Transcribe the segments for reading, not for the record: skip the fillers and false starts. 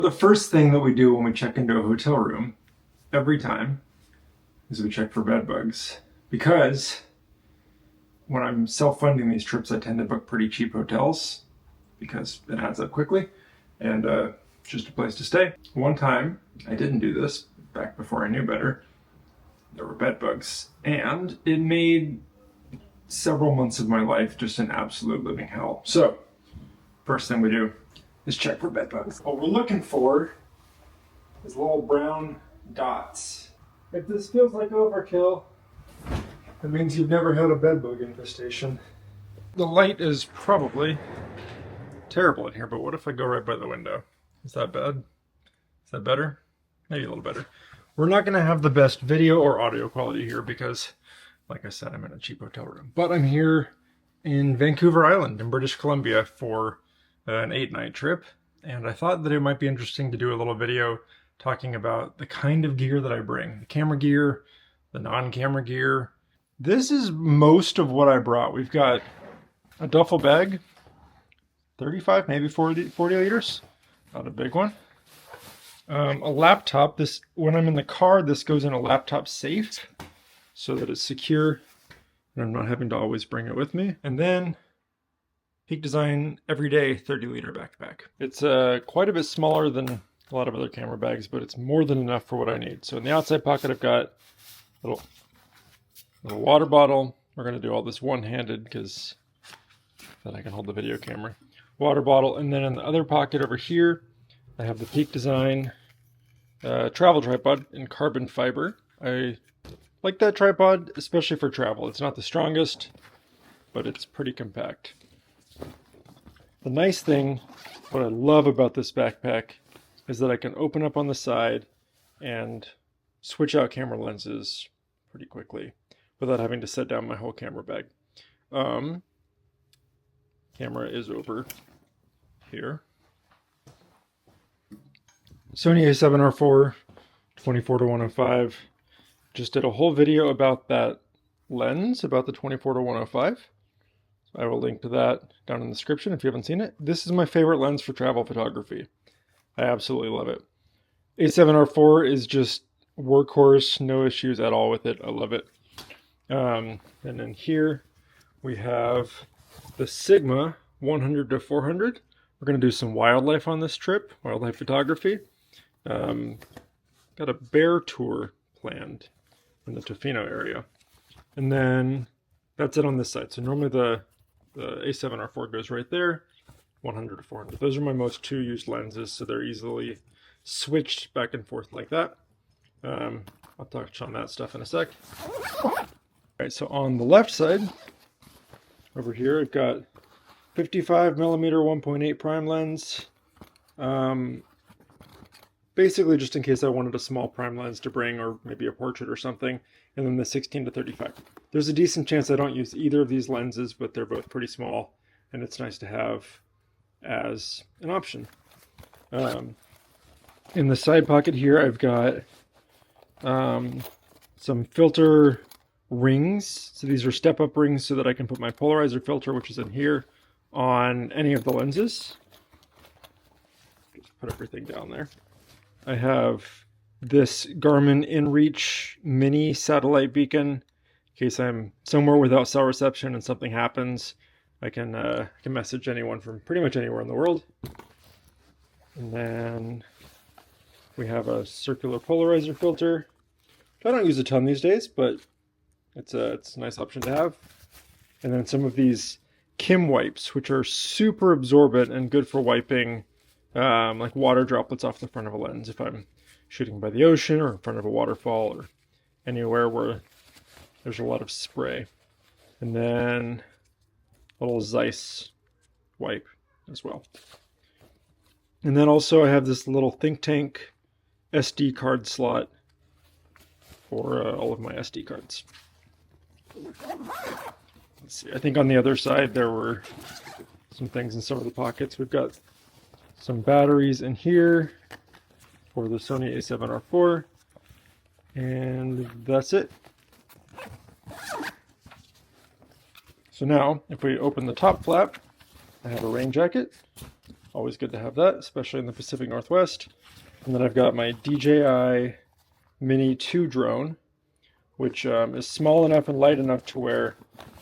The first thing that we do when we check into a hotel room, every time, is we check for bed bugs. Because when I'm self-funding these trips, I tend to book pretty cheap hotels because it adds up quickly and just a place to stay. One time, I didn't do this back before I knew better. There were bed bugs, and it made several months of my life just an absolute living hell. So, first thing we do is check for bed bugs. What we're looking for is little brown dots. If this feels like overkill, that means you've never had a bed bug infestation. The light is probably terrible in here, but what if I go right by the window? Is that bad? Is that better? Maybe a little better. We're not going to have the best video or audio quality here because, like I said, I'm in a cheap hotel room. But I'm here in Vancouver Island in British Columbia for an 8-night trip, and I thought that it might be interesting to do a little video talking about the kind of gear that I bring. The camera gear, the non-camera gear. This is most of what I brought. We've got a duffel bag, 35, maybe 40 liters. Not a big one. A laptop. This, when I'm in the car, this goes in a laptop safe so that it's secure and I'm not having to always bring it with me. And then Peak Design Everyday 30-liter backpack. It's quite a bit smaller than a lot of other camera bags, but it's more than enough for what I need. So in the outside pocket, I've got a little water bottle. We're going to do all this one-handed because then I can hold the video camera. Water bottle, and then in the other pocket over here, I have the Peak Design travel tripod in carbon fiber. I like that tripod, especially for travel. It's not the strongest, but it's pretty compact. The nice thing, what I love about this backpack, is that I can open up on the side and switch out camera lenses pretty quickly without having to set down my whole camera bag. Camera is over here. Sony a7R4 24-105. Just did a whole video about that lens, about the 24-105. So I will link to that down in the description if you haven't seen it. This is my favorite lens for travel photography. I absolutely love it. A7R4 is just workhorse, no issues at all with it. I love it. And then here we have the Sigma 100-400. We're going to do some wildlife on this trip, wildlife photography. Got a bear tour planned in the Tofino area. And then that's it on this side. So normally the A7R4 goes right there, 100-400. Those are my most two used lenses, so they're easily switched back and forth like that. I'll touch on that stuff in a sec. All right, so on the left side, over here, I've got 55mm 1.8 prime lens. Basically just in case I wanted a small prime lens to bring, or maybe a portrait or something. And then the 16-35. There's a decent chance I don't use either of these lenses, but they're both pretty small, and it's nice to have as an option. In the side pocket here, I've got some filter rings. So these are step-up rings so that I can put my polarizer filter, which is in here, on any of the lenses. Just put everything down there. I have this Garmin InReach mini satellite beacon. In case I'm somewhere without cell reception and something happens, I can message anyone from pretty much anywhere in the world. And then we have a circular polarizer filter, which I don't use a ton these days, but it's a nice option to have. And then some of these Kim wipes, which are super absorbent and good for wiping like water droplets off the front of a lens if I'm shooting by the ocean or in front of a waterfall or anywhere where there's a lot of spray. And then a little Zeiss wipe as well. And then also I have this little Think Tank SD card slot for all of my SD cards. Let's see, I think on the other side there were some things in some of the pockets. We've got some batteries in here for the Sony a7R4, and that's it. So now, if we open the top flap, I have a rain jacket. Always good to have that, especially in the Pacific Northwest. And then I've got my DJI Mini 2 drone, which is small enough and light enough to where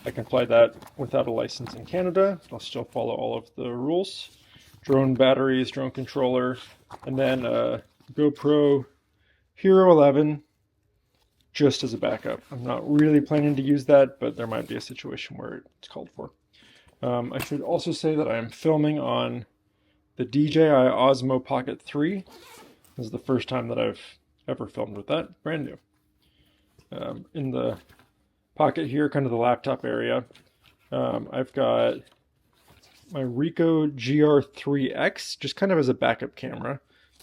I can fly that without a license in Canada. I'll still follow all of the rules. Drone batteries, drone controller, and then GoPro Hero 11 just as a backup. I'm not really planning to use that, but there might be a situation where it's called for. I should also say that I'm filming on the DJI Osmo Pocket 3. This is the first time that I've ever filmed with that, brand new. In the pocket here, kind of the laptop area, I've got my Ricoh GR3X, just kind of as a backup camera,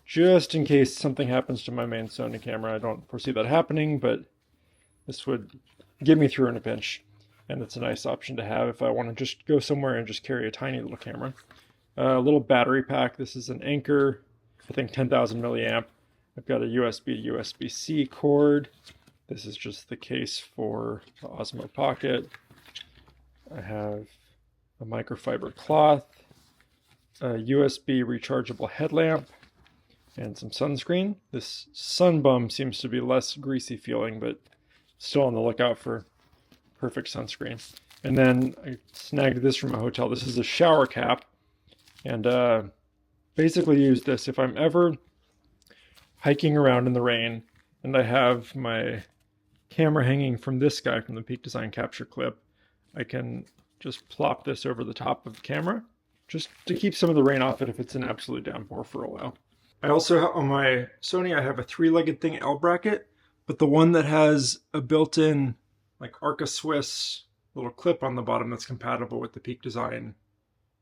just in case something happens to my main Sony camera. I don't foresee that happening, but this would get me through in a pinch, and it's a nice option to have if I want to just go somewhere and just carry a tiny little camera. A little battery pack. This is an Anker, I think 10,000 milliamp. I've got a USB to USB-C cord. This is just the case for the Osmo Pocket. I have a microfiber cloth, a USB rechargeable headlamp, and some sunscreen. This Sunbum seems to be less greasy feeling, but still on the lookout for perfect sunscreen. And then I snagged this from a hotel. This is a shower cap, and basically use this if I'm ever hiking around in the rain and I have my camera hanging from this guy from the Peak Design capture clip. I can just plop this over the top of the camera just to keep some of the rain off it if it's an absolute downpour for a while. I also, on my Sony, I have a three-legged thing L bracket, but the one that has a built-in like Arca Swiss little clip on the bottom that's compatible with the Peak Design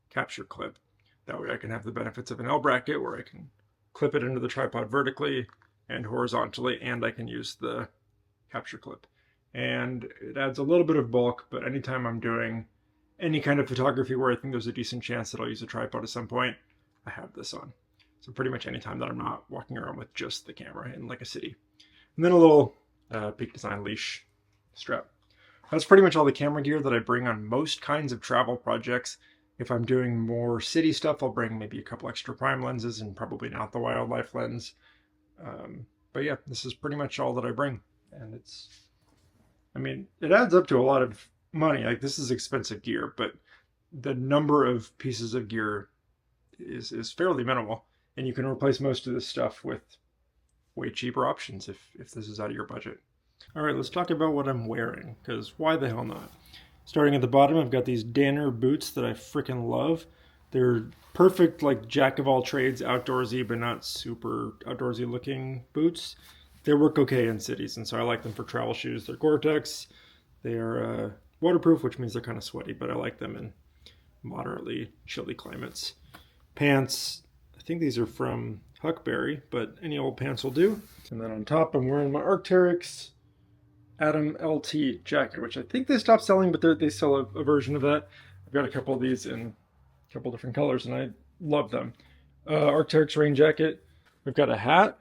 capture clip. That way I can have the benefits of an L bracket where I can clip it into the tripod vertically and horizontally, and I can use the capture clip. And it adds a little bit of bulk, but anytime I'm doing any kind of photography where I think there's a decent chance that I'll use a tripod at some point, I have this on. So pretty much anytime that I'm not walking around with just the camera in like a city. And then a little Peak Design leash strap. That's pretty much all the camera gear that I bring on most kinds of travel projects. If I'm doing more city stuff, I'll bring maybe a couple extra prime lenses and probably not the wildlife lens. But yeah, this is pretty much all that I bring. And it's, I mean, it adds up to a lot of money. Like, this is expensive gear, but the number of pieces of gear is fairly minimal. And you can replace most of this stuff with way cheaper options if this is out of your budget. All right, let's talk about what I'm wearing, because why the hell not? Starting at the bottom, I've got these Danner boots that I freaking love. They're perfect, like, jack of all trades, outdoorsy, but not super outdoorsy looking boots. They work okay in cities, and so I like them for travel shoes. They're Gore-Tex. They are waterproof, which means they're kind of sweaty, but I like them in moderately chilly climates. Pants, I think these are from Huckberry, but any old pants will do. And then on top, I'm wearing my Arc'teryx Atom LT jacket, which I think they stopped selling, but they sell a version of that. I've got a couple of these in a couple different colors, and I love them. Arc'teryx rain jacket. We've got a hat.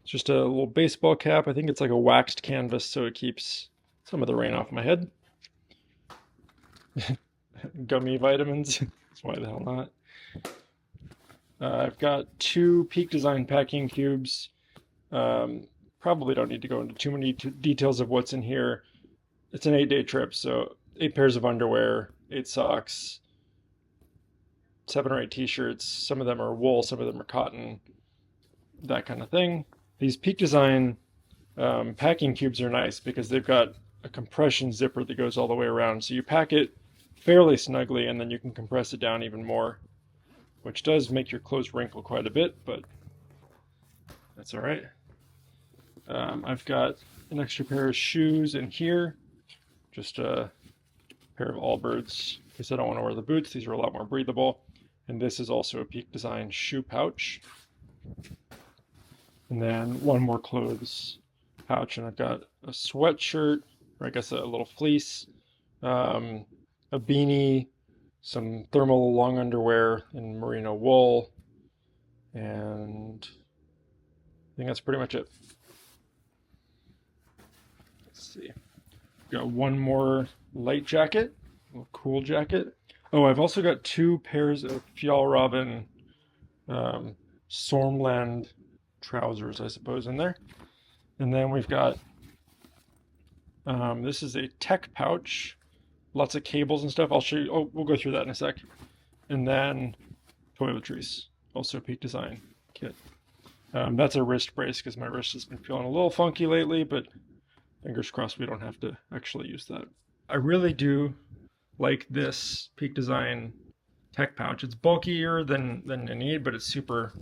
It's just a little baseball cap. I think it's like a waxed canvas, so it keeps some of the rain off my head. Gummy vitamins. Why the hell not? I've got 2 Peak Design packing cubes. Probably don't need to go into too many details of what's in here. It's an 8-day trip, so 8 pairs of underwear, 8 socks, 7 or 8 t-shirts. Some of them are wool, some of them are cotton, that kind of thing. These Peak Design packing cubes are nice because they've got a compression zipper that goes all the way around. So you pack it fairly snugly and then you can compress it down even more, which does make your clothes wrinkle quite a bit, but that's all right. I've got an extra pair of shoes in here, just a pair of Allbirds, because I don't want to wear the boots. These are a lot more breathable. And this is also a Peak Design shoe pouch. And then one more clothes pouch, and I've got a sweatshirt, or I guess a little fleece, a beanie, some thermal long underwear in merino wool, and I think that's pretty much it. Let's see. Got one more light jacket, a little cool jacket. Oh, I've also got 2 pairs of Fjallraven um, Stormland trousers, I suppose, in there. And then we've got this is a tech pouch, lots of cables and stuff. I'll show you. Oh, we'll go through that in a sec. And then toiletries, also Peak Design kit. That's a wrist brace because my wrist has been feeling a little funky lately, but fingers crossed we don't have to actually use that. I really do like this Peak Design tech pouch. It's bulkier than I need, but it's super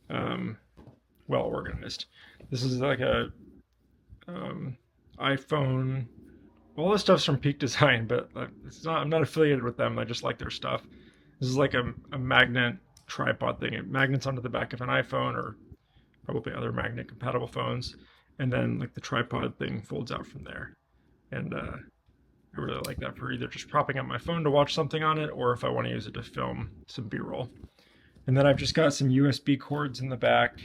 well organized. This is like a iPhone. All this stuff's from Peak Design, but it's not. I'm not affiliated with them. I just like their stuff. This is like a magnet tripod thing. It magnets onto the back of an iPhone or probably other magnet compatible phones, and then like the tripod thing folds out from there. And I really like that for either just propping up my phone to watch something on it, or if I want to use it to film some B-roll. And then I've just got some USB cords in the back.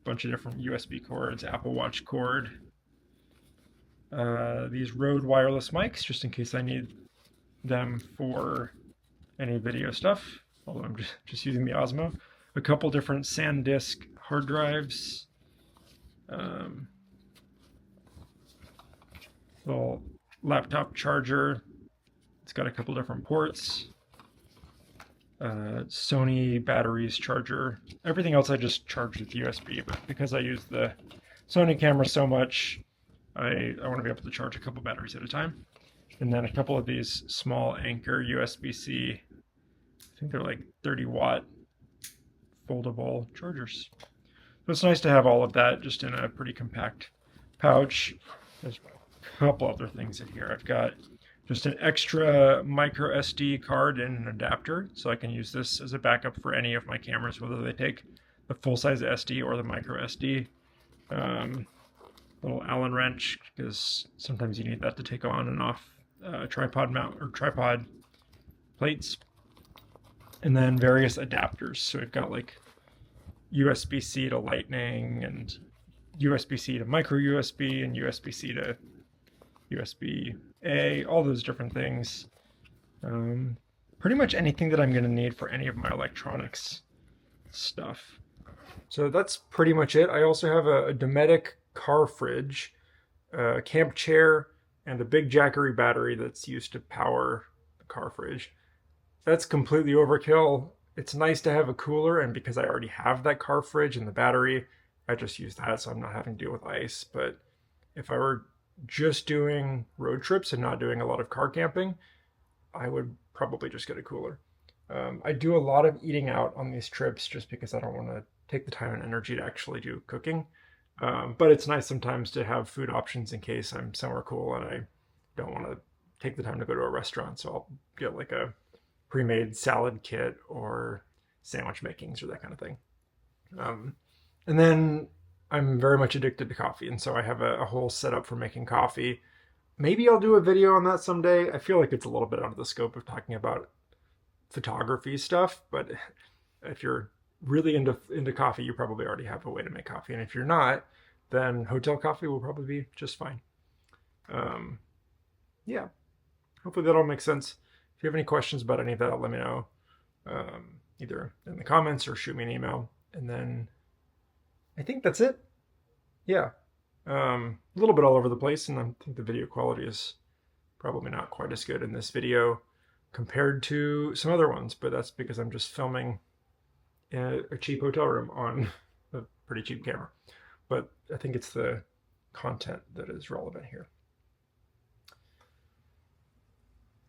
Bunch of different USB cords, Apple Watch cord. These Rode wireless mics, just in case I need them for any video stuff, although I'm just using the Osmo. A couple different SanDisk hard drives. Little laptop charger. It's got a couple different ports. Sony batteries charger. Everything else I just charge with USB, but because I use the Sony camera so much, I want to be able to charge a couple batteries at a time. And then a couple of these small Anker USB-C, I think they're like 30-watt foldable chargers. So it's nice to have all of that just in a pretty compact pouch. There's a couple other things in here. I've got just an extra micro SD card and an adapter, so I can use this as a backup for any of my cameras, whether they take the full-size SD or the micro SD. Little Allen wrench, because sometimes you need that to take on and off tripod mount or tripod plates. And then various adapters. So we've got like USB-C to Lightning and USB-C to micro USB and USB-C to USB-A, all those different things. Pretty much anything that I'm going to need for any of my electronics stuff. So that's pretty much it. I also have a Dometic car fridge, a camp chair, and a big Jackery battery that's used to power the car fridge. That's completely overkill. It's nice to have a cooler, and because I already have that car fridge and the battery, I just use that so I'm not having to deal with ice. But if I were just doing road trips and not doing a lot of car camping, I would probably just get a cooler. I do a lot of eating out on these trips just because I don't want to take the time and energy to actually do cooking. But it's nice sometimes to have food options in case I'm somewhere cool and I don't want to take the time to go to a restaurant. So I'll get like a pre-made salad kit or sandwich makings or that kind of thing. And then I'm very much addicted to coffee, and so I have a whole setup for making coffee. Maybe I'll do a video on that someday. I feel like it's a little bit out of the scope of talking about photography stuff, but if you're really into coffee, you probably already have a way to make coffee. And if you're not, then hotel coffee will probably be just fine. Yeah, hopefully that all makes sense. If you have any questions about any of that, let me know, either in the comments or shoot me an email. And then I think that's it. Yeah, a little bit all over the place, and I think the video quality is probably not quite as good in this video compared to some other ones, but that's because I'm just filming in a cheap hotel room on a pretty cheap camera. But I think it's the content that is relevant here.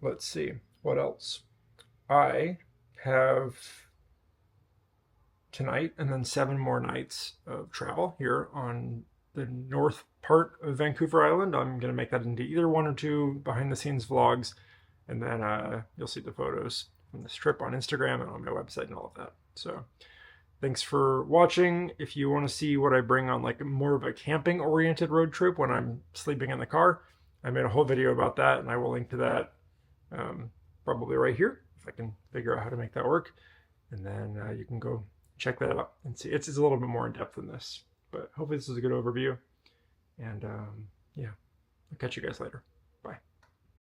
Let's see, what else? I have tonight and then 7 more nights of travel here on the north part of Vancouver Island. I'm going to make that into either 1 or 2 behind the scenes vlogs, and then you'll see the photos from this trip on Instagram and on my website and all of that. So thanks for watching. If you want to see what I bring on like more of a camping oriented road trip when I'm sleeping in the car, I made a whole video about that, and I will link to that probably right here if I can figure out how to make that work. And then you can go check that out and see. It's a little bit more in depth than this, but hopefully this is a good overview. And yeah, I'll catch you guys later.